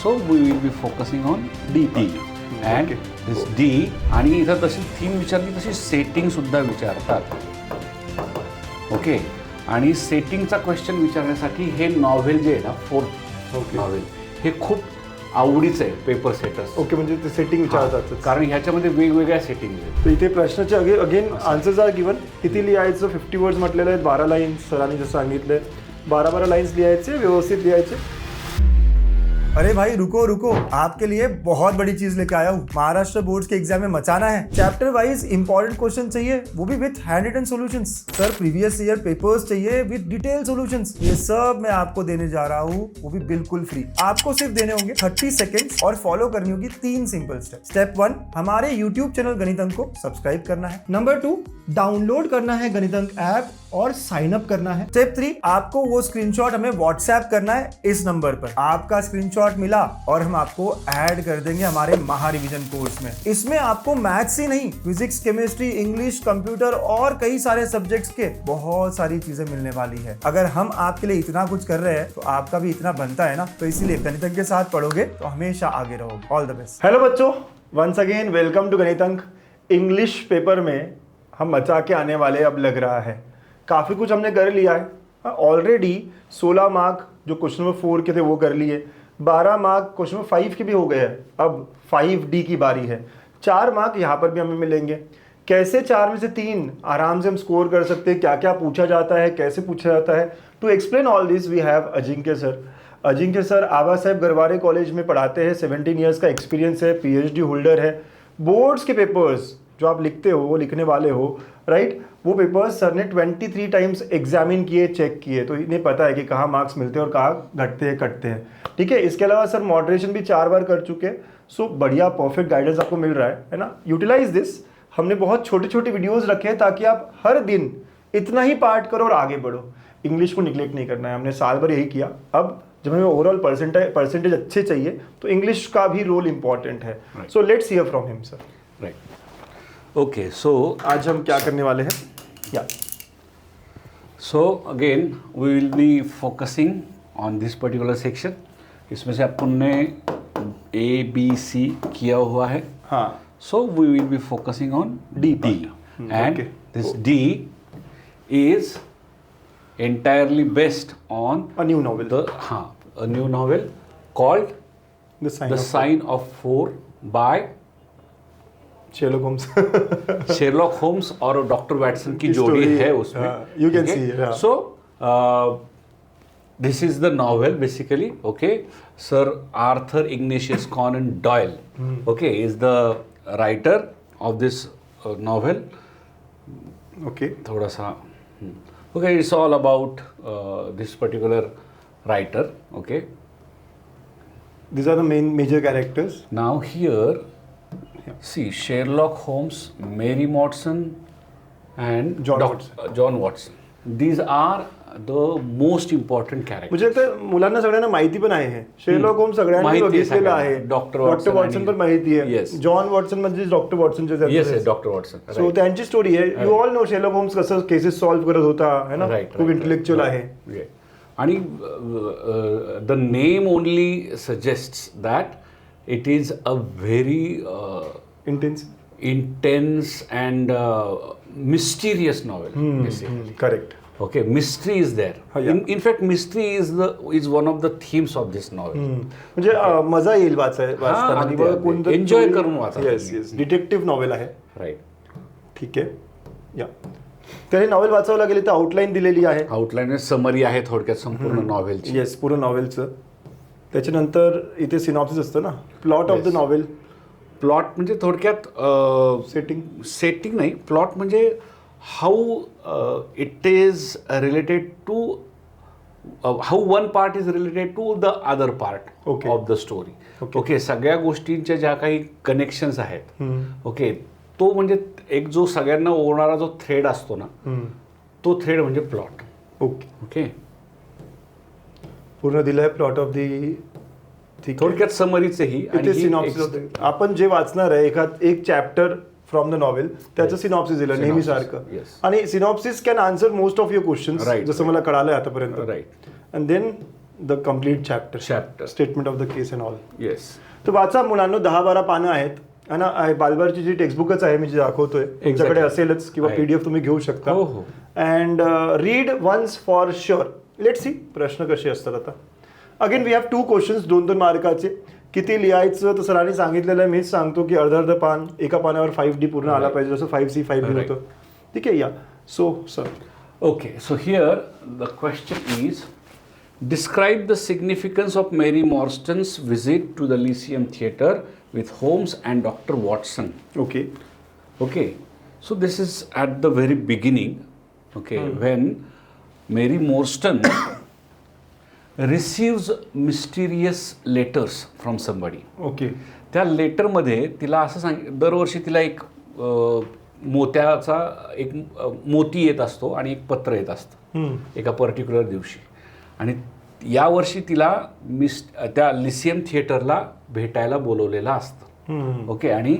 So we will be focusing on D part. And this D आणि इथं तशी theme विचारली तशी सेटिंग सुद्धा विचारतात. ओके, आणि सेटिंगचा क्वेश्चन विचारण्यासाठी हे नॉव्हेल जे आहे ना, फोर्थ नॉव्हेल, हे खूप आवडीचं आहे पेपर सेटर्स. ओके, म्हणजे ते सेटिंग विचारतात कारण ह्याच्यामध्ये वेगवेगळ्या सेटिंग आहेत. तर इथे प्रश्नाचे अगेन आन्सर्स आर गिवन. किती लिहायचं? 50 वर्ड्स म्हटलेलं आहेत, 12 लाईन्स सरांनी जसं सांगितलंय. 12 लाईन्स लिहायचे, व्यवस्थित लिहायचे. अरे भाई रुको रुको, आपके लिए बहुत बड़ी चीज लेके आया हूँ. महाराष्ट्र बोर्ड्स के एग्जाम में मचाना है. चैप्टर वाइज इंपॉर्टेंट क्वेश्चन चाहिए, वो भी with handwritten solutions. Sir previous year papers चाहिए विथ डिटेल सॉल्यूशंस. ये सब मैं आपको देने जा रहा हूँ, वो भी बिल्कुल फ्री. आपको सिर्फ देने होंगे 30 सेकेंड्स और फॉलो करनी होगी 3 सिंपल स्टेप. स्टेप 1, हमारे यूट्यूब चैनल गणित अंक को सब्सक्राइब करना है. नंबर 2, डाउनलोड करना है गणित अंक ऐप और साइन अप करना है. स्टेप 3, आपको वो स्क्रीनशॉट हमें व्हाट्सएप करना है इस नंबर पर. आपका स्क्रीनशॉट मिला और हम आपको ऐड कर देंगे हमारे महा रिवीजन कोर्स में. इसमें आपको मैथ्स ही नहीं, फिजिक्स, केमिस्ट्री, इंग्लिश, कंप्यूटर और कई सारे सब्जेक्ट्स के बहुत सारी चीजें मिलने वाली है. अगर हम आपके लिए इतना कुछ कर रहे हैं तो आपका भी इतना बनता है ना. तो इसीलिए गणित अंक के साथ पढ़ोगे तो हमेशा आगे रहोगे. All the best. हेलो बच्चों, वंस अगेन वेलकम टू गणित अंक. इंग्लिश पेपर में हम मचा के आने वाले अब लग रहा है. काफ़ी कुछ हमने कर लिया है ऑलरेडी. 16 मार्क जो क्वेश्चन नंबर 4 के थे वो कर लिए. 12 मार्क क्वेश्चन नंबर 5 के भी हो गए हैं. अब 5D की बारी है. 4 मार्क यहाँ पर भी हमें मिलेंगे. कैसे 4 में से 3 आराम से हम स्कोर कर सकते हैं, क्या क्या पूछा जाता है, कैसे पूछा जाता है. To explain all this we have Ajinkya sir. Ajinkya sir Aba Saheb Garware college में पढ़ाते हैं. 17 ईयर्स का एक्सपीरियंस है, PhD होल्डर है. बोर्ड्स के पेपर्स जो आप लिखते हो, वो लिखने वाले हो, राइट, वो पेपर्स सर ने 23 टाइम्स एग्जामिन किए, चेक किए. तो इन्हें पता है कि कहाँ मार्क्स मिलते हैं और कहाँ घटते हैं, कटते हैं. ठीक है. इसके अलावा सर मॉडरेशन भी 4 बार कर चुके. सो बढ़िया परफेक्ट गाइडेंस आपको मिल रहा है ना. यूटिलाइज दिस. हमने बहुत छोटे छोटे वीडियोज़ रखे हैं ताकि आप हर दिन इतना ही पार्ट करो और आगे बढ़ो. इंग्लिश को निगलेक्ट नहीं करना है. हमने साल भर यही किया. अब जब हमें ओवरऑल परसेंटेज अच्छे चाहिए तो इंग्लिश का भी रोल इंपॉर्टेंट है. So let's hear from him sir. Right. Okay, so आज हम क्या करने वाले हैं? Yeah so again we will be focusing on this particular section. इसमें से अपन ने ABC किया हुआ है. हाँ. So we will be focusing on D and this D is entirely based on a new novel. A new novel called The Sign of 4 by Sherlock Holmes. Sherlock Holmes और doctor Watson की जोड़ी है उसमें. You can see. Yeah. So this is the novel basically. Okay, Sir Arthur Ignatius Conan Doyle. Okay, is the writer of this novel. Okay. थोड़ा सा. Okay, it's all about this particular writer. Okay. These are the major characters. Now here. See, Sherlock Holmes, Mary Watson, and John Watson. These are the most important characters. मुझे लगता है मुलांना सगळ्यांना माहिती पण आहे. शेरलॉक होम्स सगळ्यांनी बघितलेलं आहे. डॉक्टर वॉटसन पण माहिती आहे. जॉन वॉटसन म्हणजे डॉक्टर वॉटसन जे आहेत. Yes, doctor Watson. सो त्यांची स्टोरी आहे. You all know Sherlock Holmes कसं केसेस सॉल्व्ह करत होता है ना. खूप इंटेलेक्च्युअल आहे. आणि the name only suggests that it is a very intense and mysterious novel. Basically. Correct. Okay, mystery is there. In fact, mystery is one of the themes of this novel. म्हणजे मजा येईल वाचताना. Enjoy करून वाचा. Yes. Detective novel आहे. Right. ठीक आहे. या तर हे नॉवेल वाचावं लागेल. तर आउटलाईन दिलेली आहे. आउटलाईन समरी आहे थोडक्यात संपूर्ण नॉवेलची. येस, पूर्ण नॉवेलचं. त्याच्यानंतर इथे सिनॉप्सिस असतं ना, plot of the novel. Plot म्हणजे थोडक्यात सेटिंग नाही. प्लॉट म्हणजे how it is related to how one part is related to the other part of the story. Okay, सगळ्या गोष्टींच्या ज्या काही कनेक्शन्स आहेत. ओके, तो म्हणजे एक जो सगळ्यांना ओढणारा जो थ्रेड असतो ना, तो थ्रेड म्हणजे प्लॉट. ओके. पूर्ण दिलं आहे प्लॉट ऑफ दी. थोडक्यात समरीचेही. आपण जे वाचणार आहे एक चॅप्टर फ्रॉम द नॉवेल त्याचं सिनॉप्सिस दिलं नेहमी सारखं. आणि synopsis can answer most of your questions, जसं मला कळालंय आतापर्यंत. Right. And then the complete chapter Chapter. Statement of the case and all. Yes. तर वाचा मुलांना 10-12 पानं आहेत आणि बालबारची जी टेक्स्टबुकच आहे मी जी दाखवतोय तुमच्याकडे असेलच किंवा आहे. PDF तुम्ही घेऊ शकता. हो, हो. And read once for sure. Let see प्रश्न कसे असतात आता. अगेन वी हॅव 2 क्वेश्चन्स 2-2 मार्काचे. किती लिहायचं तर सरांनी सांगितलेलं आहे. मीच सांगतो की अर्ध पान एका पानावर 5D पूर्ण आला पाहिजे जसं 5C 5B Right. होतं. ठीक आहे या. So sir Okay, so here the question is, describe the significance of Mary Morstan's visit to the Lyceum Theatre with Holmes and Dr. Watson. Okay. Okay, so this is at the very beginning, okay, when Mary Morstan receives mysterious letters from somebody. Okay. त्या लेटरमध्ये तिला असं दरवर्षी तिला एक मोत्याचा एक मोती येत असतो आणि एक पत्र येत असतं एका पर्टिक्युलर दिवशी. आणि यावर्षी तिला त्या लिसियम थिएटरला भेटायला बोलवलेलं असतं. ओके. आणि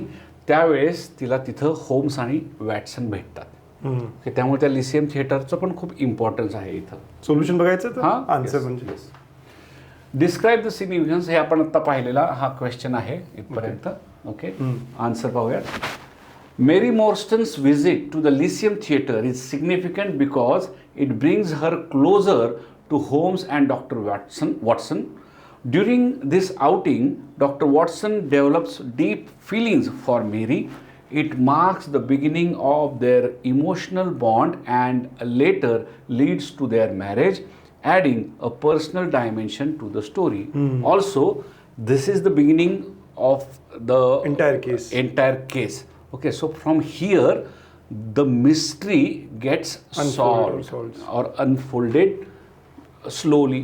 त्यावेळेस तिला तिथं होम्स आणि वॅटसन भेटतात. ओके. त्यामुळे त्या लिसियम थिएटरचं पण खूप इम्पॉर्टन्स आहे इथं. सोल्युशन बघायचं हां, आन्सर yes, म्हणजे yes. डिस्क्राईब द सिग्निफिकन्स हे आपण आता पाहिलेला हा क्वेश्चन आहे इथपर्यंत. ओके. आन्सर पाहूयात. Mary Morstan's visit to the Lyceum Theatre is significant because it brings her closer to Holmes and Dr. Watson. During this outing, Dr. Watson develops deep feelings for Mary. It marks the beginning of their emotional bond and later leads to their marriage, adding a personal dimension to the story. Also, this is the beginning of the entire case. Okay, so from here, the mystery gets solved or unfolded slowly.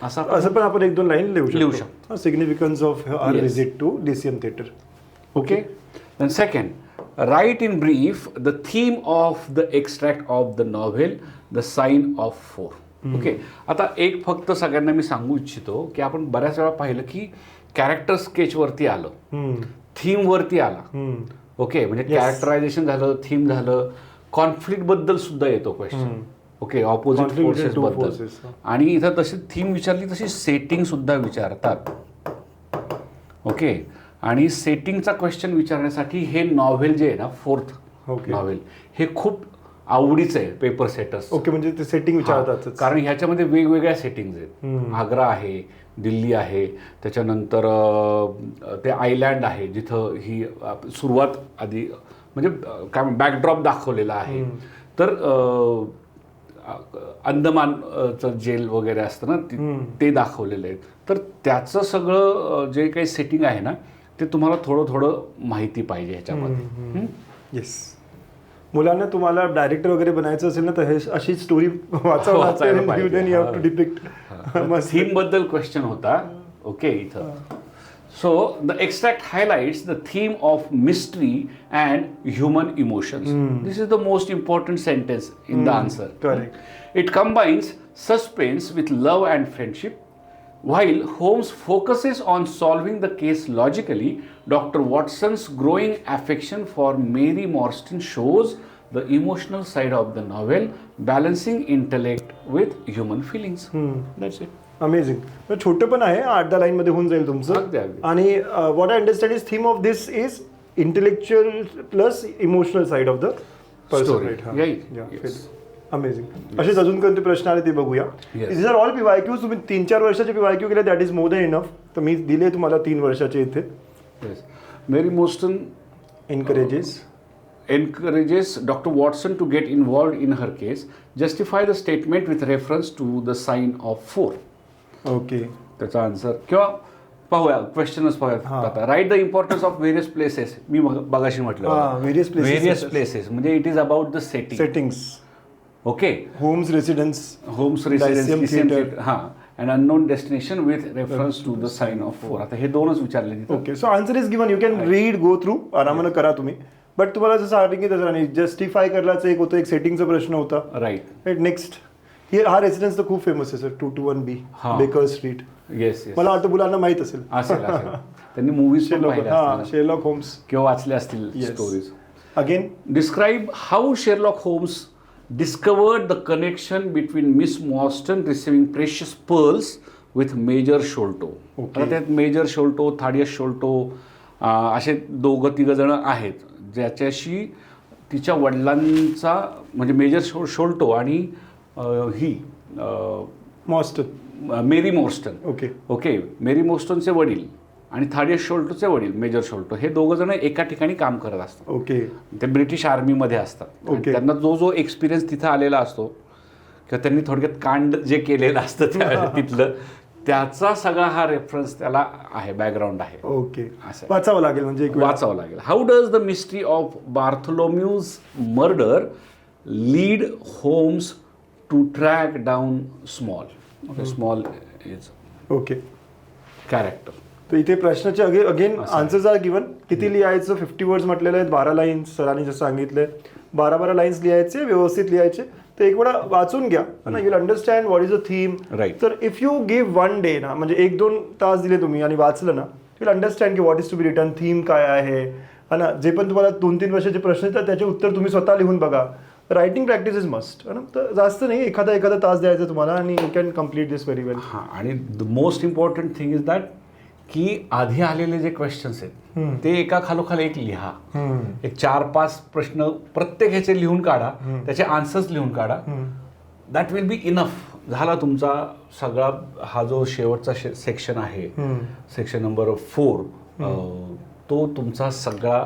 असं पण आपण 1-2 line लिहू शकतो. शकतो. Significance of our visit to Lyceum theatre. Okay. Then second, write in brief the theme of the extract of the novel, The Sign of Four. Okay. आता एक फक्त सगळ्यांना मी सांगू इच्छितो की आपण बऱ्याच वेळा पाहिलं की कॅरेक्टर स्केचवरती आलं, थीमवरती आला. ओके. म्हणजे कॅरेक्टरायझेशन झालं, थीम झालं, कॉन्फ्लिक्ट बद्दल सुद्धा येतो क्वेश्चन. ओके. ऑपोजिट फोर्सेस बद्दल. आणि इथं तशी थीम विचारली तशी सेटिंग सुद्धा विचारतात. ओके. आणि सेटिंगचा क्वेश्चन विचारण्यासाठी हे नॉव्हेल जे आहे ना, 4th नॉव्हेल, हे खूप आवडीचं आहे पेपर सेटर्स. ओके. म्हणजे ते सेटिंग विचारतात कारण ह्याच्यामध्ये वेगवेगळ्या सेटिंग्ज आहेत. आग्रा आहे, दिल्ली आहे, त्याच्यानंतर ते आयलँड आहे जिथं ही सुरुवात आधी म्हणजे काय बॅकड्रॉप दाखवलेला आहे. तर अंदमानचं जेल वगैरे असतं ना, ते दाखवलेलं आहे. तर त्याचं सगळं जे काही सेटिंग आहे ना, ते तुम्हाला थोडं माहिती पाहिजे ह्याच्यामध्ये. येस. मुलांना तुम्हाला डायरेक्टर वगैरे बनायचं असेल ना, तर हे अशी स्टोरी वाचायला पाहिजे. थीम बद्दल क्वेश्चन होता. ओके. इथं so the extract highlights the theme of mystery and human emotions. This is the most important sentence in the answer. Correct. It combines suspense with love and friendship. While Holmes focuses on solving the case logically, Dr. Watson's growing affection for Mary Morstan shows the emotional side of the novel, balancing intellect with human feelings. That's it. Amazing. छोटं पण आहे, 8-10 line मध्ये होऊन जाईल तुमचं. आणि what I understand is theme of this is intellectual plus emotional side of the person. Amazing. असेच अजून कोणते प्रश्न आले ते बघूया. दिस आर ऑल PYQs. तुम्ही 3-4 वर्षाचे PYQ केले, that is more than enough. तर मी दिले तुम्हाला 3 वर्षाचे इथे. मेरी मोर्स्टन encourages Dr. Watson to get involved in her case. Justify the statement with reference to the sign of 4. Okay. त्याचा आन्सर किंवा पाहूया, क्वेश्चनच पाहूया. Write the importance of various places. मी मगाशी म्हटलं व्हेरियस प्लेसेस म्हणजे it is about the settings. Okay. Homes residence, हां, and unknown destination with reference to the sign of 4. आता हे 2च विचारले. Okay. So answer is given. You can read, go through, आरामानं करा तुम्ही. बट तुम्हाला जसं सांगितलं तसं नाही. जस्टिफाय करायचं एक होतं, एक सेटिंगचा प्रश्न होता. राईट. नेक्स्ट हा रेसिडेन्स तर खूप फेमस आहे sir, 221B baker street. Yes. मला वाटतं मुलांना माहित असेल. त्यांनी मूवीज शेरलॉक होम्स किंवा वाचले असतील stories. Again describe how Sherlock Holmes discovered the connection between Miss Morstan receiving precious pearls with major Sholto. Okay. आता त्यात मेजर शोल्टो, थाडियस शोल्टो असे 2-3 जण आहेत ज्याच्याशी तिच्या वडिलांचा म्हणजे मेजर शोल्टो आणि ही मॉस्टन. मेरी मोर्स्टन. ओके. मेरी मोर्स्टनचे वडील आणि थाडियस शोल्टोचे वडील मेजर शोल्टो हे 2 जण एका ठिकाणी काम करत असतात. ओके. ते ब्रिटिश आर्मीमध्ये असतात. आणि Okay. त्यांना जो एक्सपिरियन्स तिथं आलेला असतो किंवा त्यांनी थोडक्यात कांड जे केलेलं असतं तिथलं त्याचा सगळा हा रेफरन्स त्याला आहे, बॅकग्राऊंड आहे. ओके. असं. वाचावं लागेल म्हणजे एक वेळ. वाचावं लागेल. How does the mystery of Bartholomew's murder lead Holmes to track down small. Okay, small is okay. Character. तर इथे प्रश्नाचे अगेन आन्सर्स आर गिवन. किती लिहायचं? 50 वर्ड्स म्हटलेले आहेत, 12 लाईन्स सरांनी जसं सांगितलंय. 12 लाईन्स लिहायचे, व्यवस्थित लिहायचे. तर एक वेळा वाचून घ्या ना, you understand what is a theme. Right. तर इफ यू गिव्ह 1 डे ना, म्हणजे 1-2 तास दिले तुम्ही आणि वाचलं ना, यू अंडरस्टँड की what is to be return, theme काय आहे. है ना, जे पण तुम्हाला 2-3 वर्षाचे प्रश्न येतात त्याचे उत्तर तुम्ही स्वतः लिहून बघा. Writing practice is must. है ना, तर जास्त नाही, एखादा तास द्यायचा तुम्हाला आणि you can complete this very well. हां, आणि the most important thing is that की आधी आलेले जे क्वेश्चन्स आहेत ते एका खालोखाल एक लिहा. एक 4-5 प्रश्न प्रत्येक ह्याचे लिहून काढा, त्याचे आन्सर्स लिहून काढा. That will be enough. झाला तुमचा सगळा हा जो शेवटचा सेक्शन आहे, सेक्शन नंबर 4, तो तुमचा सगळा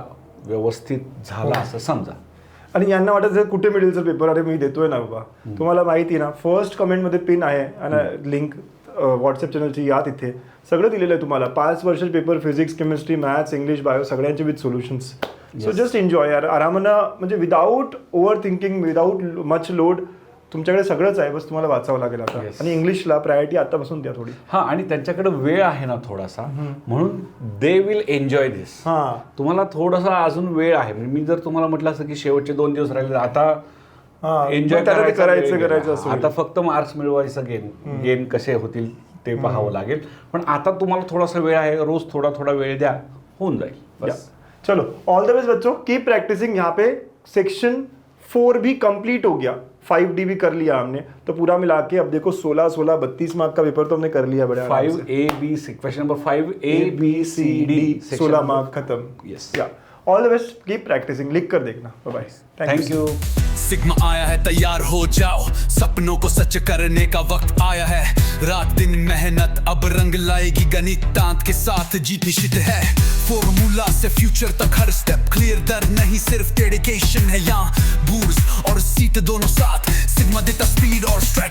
व्यवस्थित झाला असं समजा. आणि यांना वाटत जर कुठे मिळेल सर पेपर, अरे मी देतोय ना बाबा, तुम्हाला माहिती ना, फर्स्ट कमेंटमध्ये पिन आहे आणि लिंक व्हॉट्सअप चॅनलची, या तिथे सगळं दिलेलं आहे तुम्हाला. 5 वर्षाचे paper, physics, chemistry, maths, English, bio सगळ्यांचे with solutions. So just enjoy यार, आरामानं, म्हणजे without overthinking, without much load. तुमच्याकडे सगळंच आहे, बस तुम्हाला वाचावं लागेल आता. आणि इंग्लिशला प्रायोरिटी आतापासून द्या थोडी. हां, आणि त्यांच्याकडे वेळ आहे ना थोडासा, म्हणून दे विल एन्जॉय दिस. हां, तुम्हाला थोडासा अजून वेळ आहे. म्हणजे मी जर तुम्हाला म्हटलं असं की शेवटचे 2 दिवस राहिले, आता एन्जॉय करायचं असं. आता फक्त मार्क्स मिळवायचं, गेन कसे होतील ते पाहावं लागेल. पण आता तुम्हाला थोडासा वेळ आहे, रोज थोडा वेळ द्या, होऊन जाईल बस. चलो, ऑल द बेस्ट बच्चों, कीप प्रैक्टिसिंग. यहाँ पे सेक्शन 4 भी कंप्लीट हो गया, 5D भी कर लिया हमने. तो पूरा मिला के अब देखो 16 32 मार्क का पेपर तो हमने कर लिया. बड़ा 5A B, question number 5ABCD, 16 mark खत्म. Yes. All the best, keep practising. लिख कर देखना. Bye bye. Thank you. Sigma आया है, तैयार हो जाओ, सपनों को सच करने का वक्त आया है. रात दिन मेहनत अब रंग लाएगी, गणित दांत के साथ जीत निश्चित है. फॉर्मूला से फ्यूचर तक हर स्टेप क्लियर, डर नहीं सिर्फ डेडिकेशन है यहाँ. बूर्स और सीट दोनों साथ, सिग्मा देता स्पीड और स्ट्रेटजी.